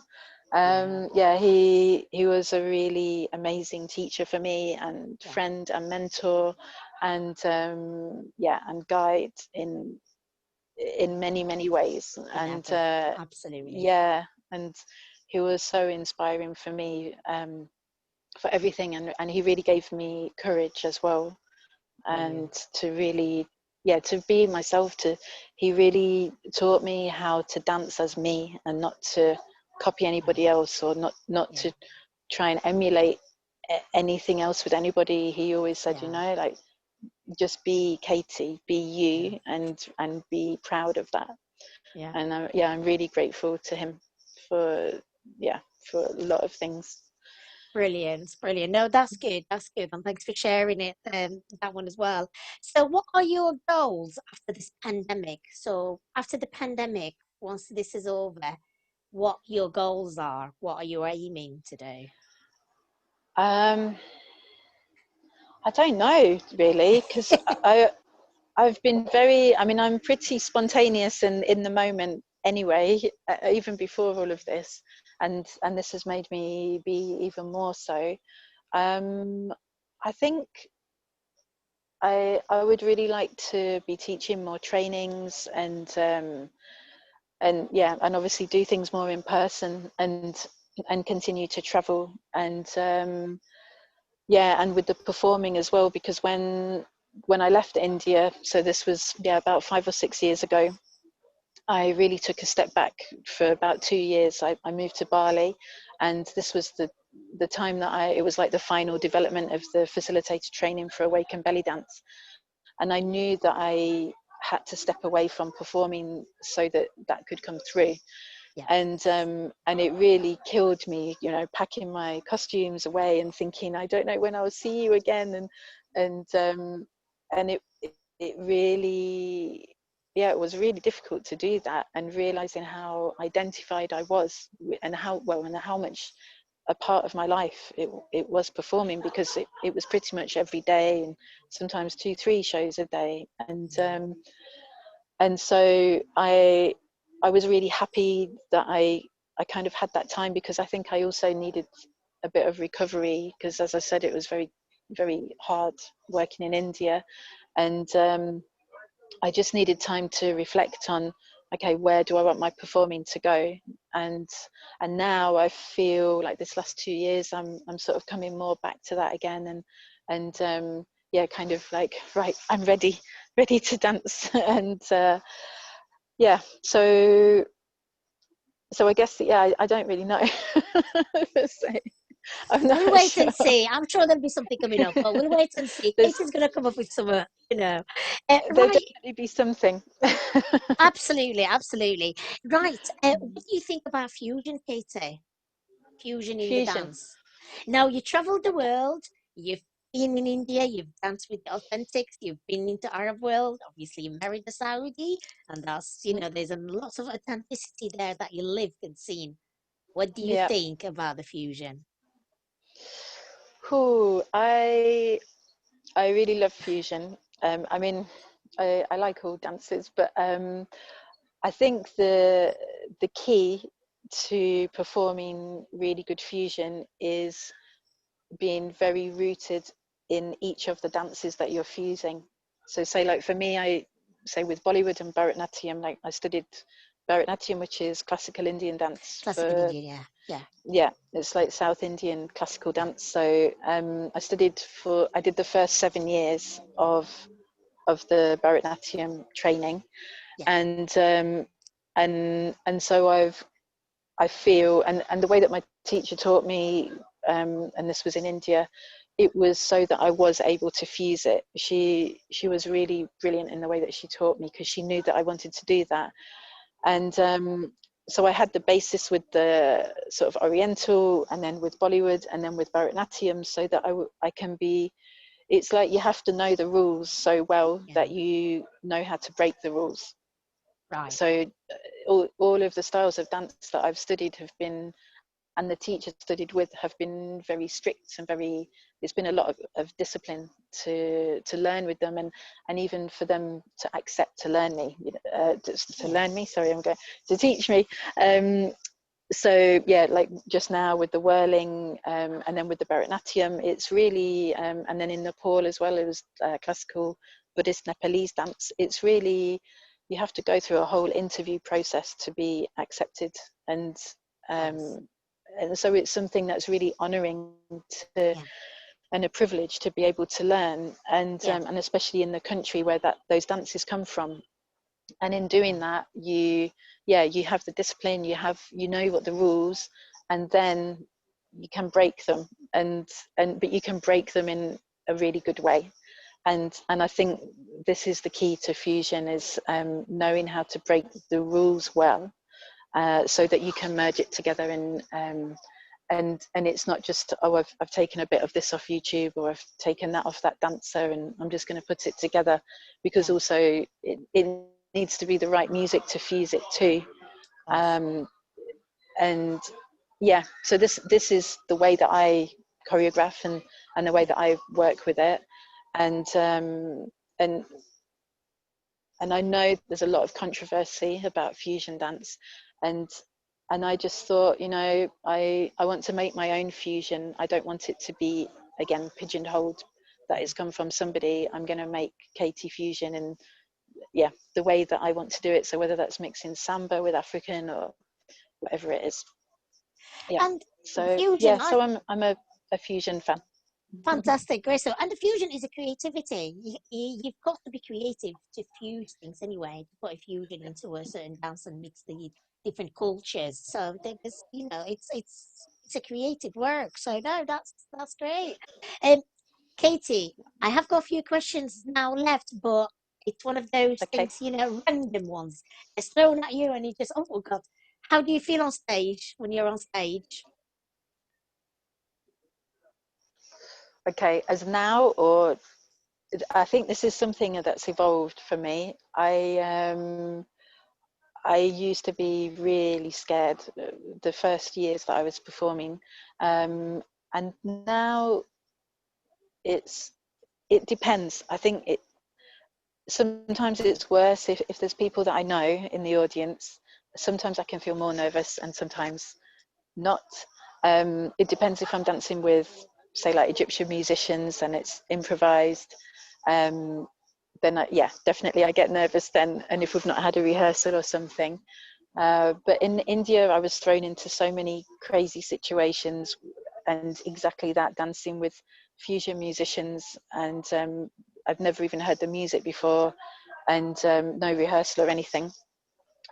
Yeah. He was a really amazing teacher for me, and Yeah. friend and mentor, and and guide in many, many ways. In And everything. Absolutely. and he was so inspiring for me, for everything. And he really gave me courage as well, and Brilliant. to really, to be myself. He really taught me how to dance as me, and not to copy Yeah. anybody else, or not Yeah. to try and emulate anything else with anybody. He always said, you Yeah. know, like, just be Katie, be Yeah. you, and be proud of that. Yeah. And yeah, I'm really grateful to him for for a lot of things. Brilliant, brilliant. No, that's good. That's good. And thanks for sharing it, that one as well. So, what are your goals after this pandemic? So, after the pandemic, once this is over, what your goals are? What are you aiming to do? um I don't know really, because I've been very, I mean, I'm pretty spontaneous and in the moment anyway, even before all of this, and this has made me be even more so. I think I would really like to be teaching more trainings, and yeah, and obviously do things more in person, and continue to travel, and yeah, and with the performing as well, because when I left India, so this was about 5 or 6 years ago, I really took a step back for about 2 years. I moved to Bali, and this was the time that it was like the final development of the facilitated training for Awake and Bellydance, and I knew that I had to step away from performing so that that could come through. Yeah. And it really killed me, you know, packing my costumes away and thinking, I don't know when I'll see you again, and it really, yeah, it was really difficult to do that, and realizing how identified I was, and how much a part of my life it was performing, because it was pretty much every day, and sometimes 2-3 shows a day, and so I was really happy that I kind of had that time, because I think I also needed a bit of recovery, because as I said, it was very, very hard working in India, and I just needed time to reflect on, okay, where do I want my performing to go, and now I feel like this last 2 years I'm sort of coming more back to that again, and yeah, kind of like, right, I'm ready to dance, and yeah, so I guess, yeah, I don't really know. So, I'm We'll not wait sure. and see. I'm sure there'll be something coming up, but we'll wait and see. There's Katie's going to come up with some, There'll right. definitely be something. Absolutely, absolutely. Right. What do you think about fusion, Katie? Fusion in the Fusion. dance. Now, you traveled the world, you've been in India, you've danced with the Authentics, you've been into Arab world, obviously you married a Saudi, and that's, there's a lot of authenticity there that you lived and seen. What do you Yeah. think about the fusion? Who I really love fusion. I mean, I like all dances, but I think the key to performing really good fusion is being very rooted in each of the dances that you're fusing. So say, like, for me, I say with Bollywood and Bharatanatyam, like I studied Bharatanatyam, which is classical Indian dance Classical for, India, yeah, yeah, yeah, it's like South Indian classical yeah, dance. So I did the first 7 years of the Bharatanatyam training, yeah, and so I feel, and the way that my teacher taught me, and this was in India, it was so that I was able to fuse it. She was really brilliant in the way that she taught me, because she knew that I wanted to do that, and so I had the basis with the sort of Oriental, and then with Bollywood, and then with Bharatanatyam, so that I can be. It's like you have to know the rules so well yeah. that you know how to break the rules. Right. So all of the styles of dance that I've studied have been, and the teachers studied with, have been very strict and very, it's been a lot of discipline to learn with them, and even for them to accept to learn me, to Yeah. learn me, sorry, I'm going to teach me. So yeah, like just now with the whirling, and then with the Bharatanatyam, it's really, and then in Nepal as well, it was classical Buddhist Nepalese dance. It's really, you have to go through a whole interview process to be accepted, and Yes. um, so it's something that's really honouring to, Yeah. and a privilege to be able to learn, Yeah. and especially in the country where those dances come from. And in Yeah. doing that, you have the discipline, you know what the rules, and then you can break them, but you can break them in a really good way. And I think this is the key to fusion, is knowing how to break the rules well, so that you can merge it together. And it's not just, oh, I've taken a bit of this off YouTube, or I've taken that off that dancer, and I'm just going to put it together, because also it needs to be the right music to fuse it to. And yeah, so this is the way that I choreograph, and the way that I work with it. And I know there's a lot of controversy about fusion dance, and I just thought, I want to make my own fusion. I don't want it to be, again, pigeonholed, that it's come from somebody. I'm going to make Katie fusion, and yeah, the way that I want to do it. So whether that's mixing samba with African or whatever it is. Yeah. And So fusion, yeah, so I'm a fusion fan. fantastic, great. So, and the fusion is a creativity. You've got to be creative to fuse things anyway, to put a fusion into a certain dance and mix the different cultures. So there's, it's a creative work. So no, that's great. Um, Katie, I have got a few questions now left, but it's one of those Okay. things, random ones. It's thrown at you, and you just, oh God, how do you feel on stage when you're on stage? Okay, as now, or I think this is something that's evolved for me. I used to be really scared the first years that I was performing, and now it depends. I think sometimes it's worse if there's people that I know in the audience. Sometimes I can feel more nervous, and sometimes not. It depends if I'm dancing with, say, like Egyptian musicians and it's improvised. Then yeah, definitely I get nervous then, and if we've not had a rehearsal or something. But in India, I was thrown into so many crazy situations, and exactly that, dancing with fusion musicians, and I've never even heard the music before, and no rehearsal or anything.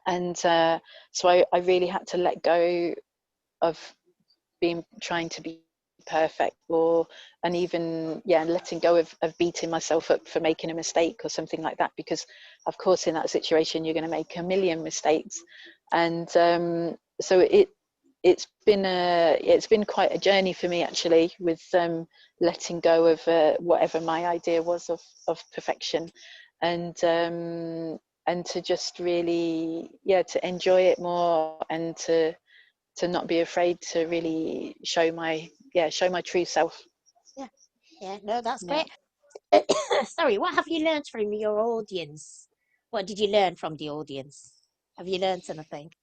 And so I really had to let go of trying to be perfect, and even letting go of beating myself up for making a mistake or something like that, because of course in that situation you're going to make a million mistakes. And so it's been quite a journey for me, actually, with letting go of whatever my idea was of perfection, and to just really to enjoy it more, and to not be afraid to really show my true self. Yeah, no, that's Yeah. great. Sorry, what have you learned from your audience? What did you learn from the audience? Have you learned anything?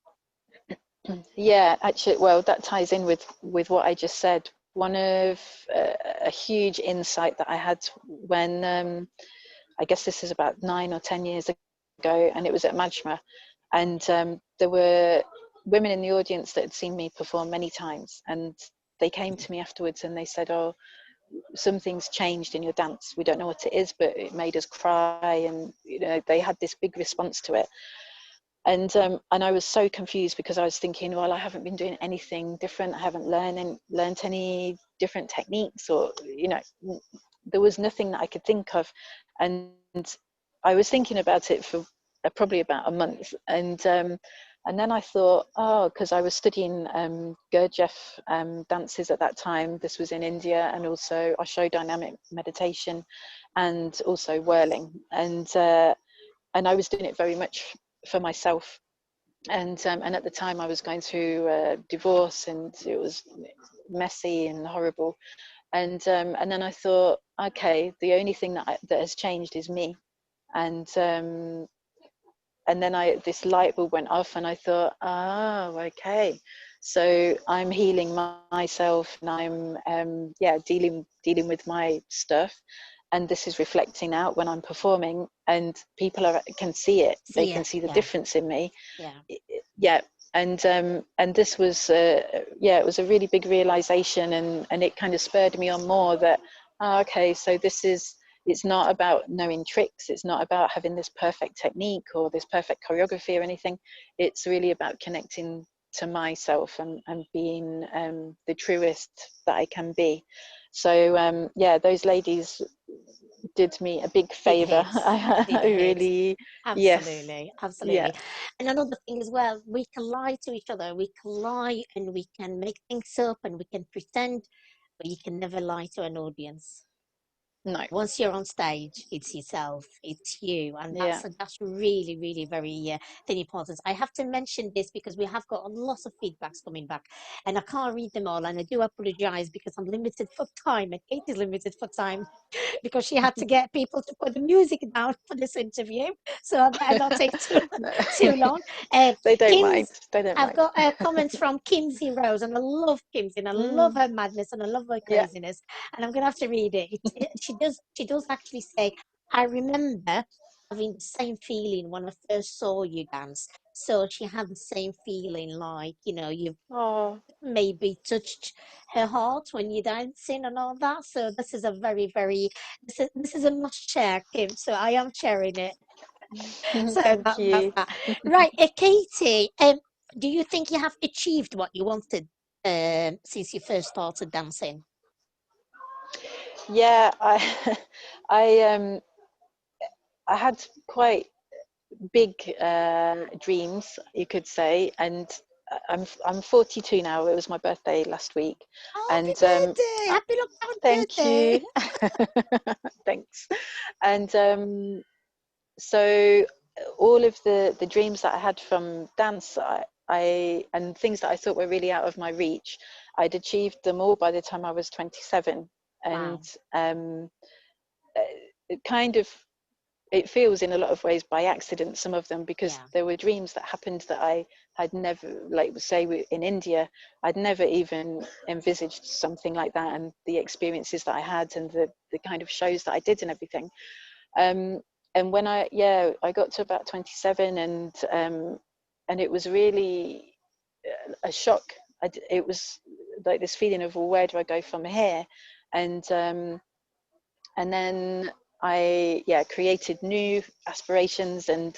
Yeah, actually, well, that ties in with what I just said. One of a huge insight that I had when I guess this is about 9 or 10 years ago, and it was at Majma, and there were women in the audience that had seen me perform many times, and they came to me afterwards and they said, "Oh, something's changed in your dance. We don't know what it is, but it made us cry." And they had this big response to it. And I was so confused, because I was thinking, well, I haven't been doing anything different. I haven't learned any different techniques, or there was nothing that I could think of. And I was thinking about it for probably about a month, and then I thought, oh, because I was studying Gurdjieff dances at that time. This was in India, and also Osho dynamic meditation, and also whirling, and I was doing it very much for myself. And at the time I was going through a divorce, and it was messy and horrible. And then I thought, okay, the only thing that has changed is me. And then this light bulb went off, and I thought, oh, okay, so I'm healing myself, and I'm dealing with my stuff, and this is reflecting out when I'm performing, and people can see it. They See can it, see the yeah, difference in me. yeah. Yeah. And this was it was a really big realization, and it kind of spurred me on more, that okay, so it's not about knowing tricks, it's not about having this perfect technique or this perfect choreography or anything. It's really about connecting to myself and being the truest that I can be. So yeah, those ladies did me a big Did favor. hit. I Did hit. really, yes, Absolutely, yeah, absolutely. And another thing as well, we can lie to each other. We can lie and we can make things up and we can pretend, but you can never lie to an audience. no, Once you're on stage, it's yourself, it's you, and yeah. that's really, really very important. I have to mention this because we have got a lot of feedbacks coming back, and I can't read them all, and I do apologise because I'm limited for time, and Kate is limited for time because she had to get people to put the music down for this interview, so I better not take too No. too long. Uh, They don't mind. Kim's They don't I've mind. got comments from Kimsey Rose, and I love Kimsey, and I love Mm, her madness, and I love her yeah. craziness, and I'm gonna have to read it. She does actually say, I remember having the same feeling when I first saw you dance. So she had the same feeling, like you've Oh, maybe touched her heart when you're dancing and all that. So this is a very, very this is a must share, Kim. So I am sharing it. So thank that's you. that. Right, Katie. Do you think you have achieved what you wanted since you first started dancing? Yeah, I I had quite big dreams, you could say, and I'm 42 now. It was my birthday last week, Oh, and happy birthday! uh, Happy lockdown thank birthday! you. Thanks. And so all of the dreams that I had from dance, I and things that I thought were really out of my reach, I'd achieved them all by the time I was 27, and Wow. um, it kind of it feels in a lot of ways by accident, some of them, because Yeah. there were dreams that happened that I had never, like say in India, I'd never even envisaged something like that, and the experiences that I had and the kind of shows that I did and everything. um, and when I got to about 27, and it was really a shock. It was like this feeling of, well, where do I go from here? And um, and then I created new aspirations, and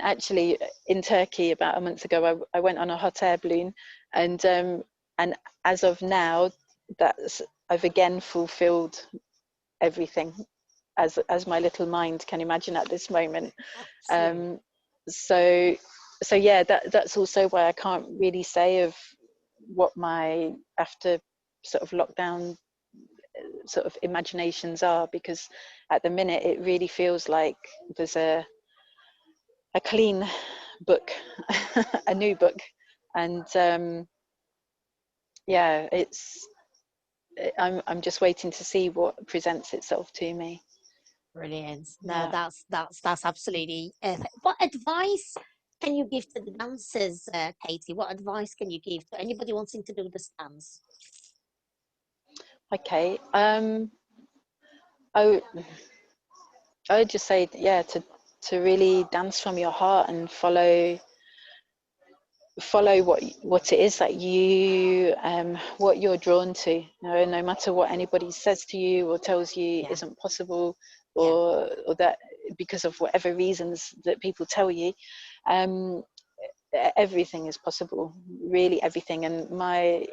actually in Turkey about a month ago I went on a hot air balloon, and as of now, that's I've again fulfilled everything as my little mind can imagine at this moment. Absolutely. um, so so yeah, that's also why I can't really say of what my after sort of lockdown sort of imaginations are, because at the minute it really feels like there's a clean book, a new book, and yeah, I'm just waiting to see what presents itself to me. Brilliant. No, Yeah. that's absolutely. What advice can you give to the dancers, Katie? What advice can you give to anybody wanting to do the stands? Okay. I I would just say, yeah, to really dance from your heart and follow what it is that you what you're drawn to. You know, no matter what anybody says to you or tells you Yeah, isn't possible, yeah, or that because of whatever reasons that people tell you, um, everything is possible, really everything. And my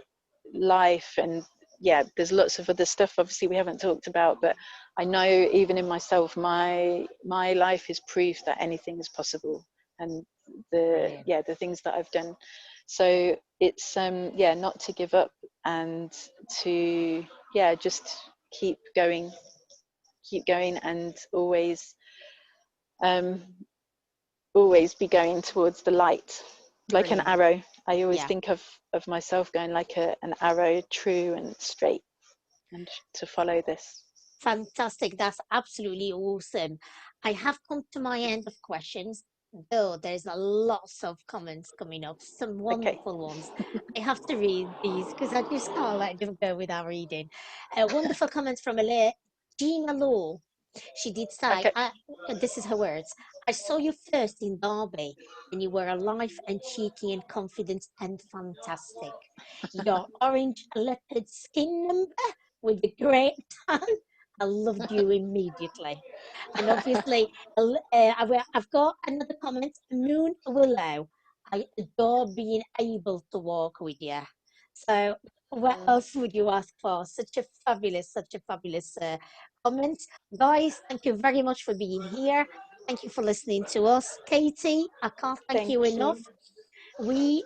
life, and yeah, there's lots of other stuff obviously we haven't talked about, but I know even in myself, my life is proof that anything is possible, and brilliant. the things that I've done. So it's yeah, not to give up, and to just keep going, and um always be going towards the light, like an Brilliant. arrow. I always Yeah, think of myself going like an arrow, true and straight, and to follow this. fantastic. That's absolutely awesome. I have come to my end of questions, though there's a lots of comments coming up, some Okay. wonderful ones. I have to read these because I just can't let them go without reading. A wonderful comment from Gina Law. She did say, Okay. this is her words, I saw you first in Derby and you were alive and cheeky and confident and fantastic. Your orange leopard skin number with the great tan, I loved you immediately. And obviously, I've got another comment, Moon Willow. I adore being able to walk with you. So, what else would you ask for? Such a fabulous comment. Guys, thank you very much for being here. Thank you for listening to us. Katie, I can't thank Thank you you. enough. We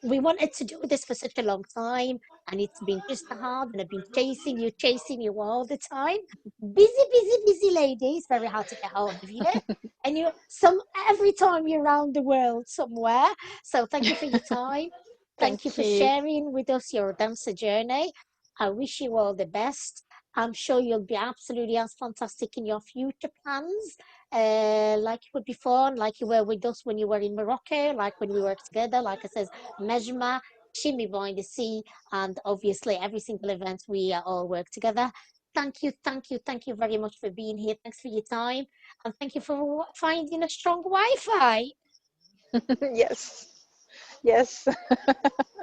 wanted to do this for such a long time, and it's been just hard, and I've been chasing you all the time. Busy lady. It's very hard to get hold of you. And you some every time you're around the world somewhere. So thank you for your time. Thank you Thank for you. sharing with us your dancer journey. I wish you all the best. I'm sure you'll be absolutely as fantastic in your future plans, like you were before, and like you were with us when you were in Morocco, like when we worked together, like I says, Mejma, Shimmy by the Sea, and obviously every single event we all work together. Thank you very much for being here. Thanks for your time, and thank you for finding a strong Wi-Fi. Yes. Yes.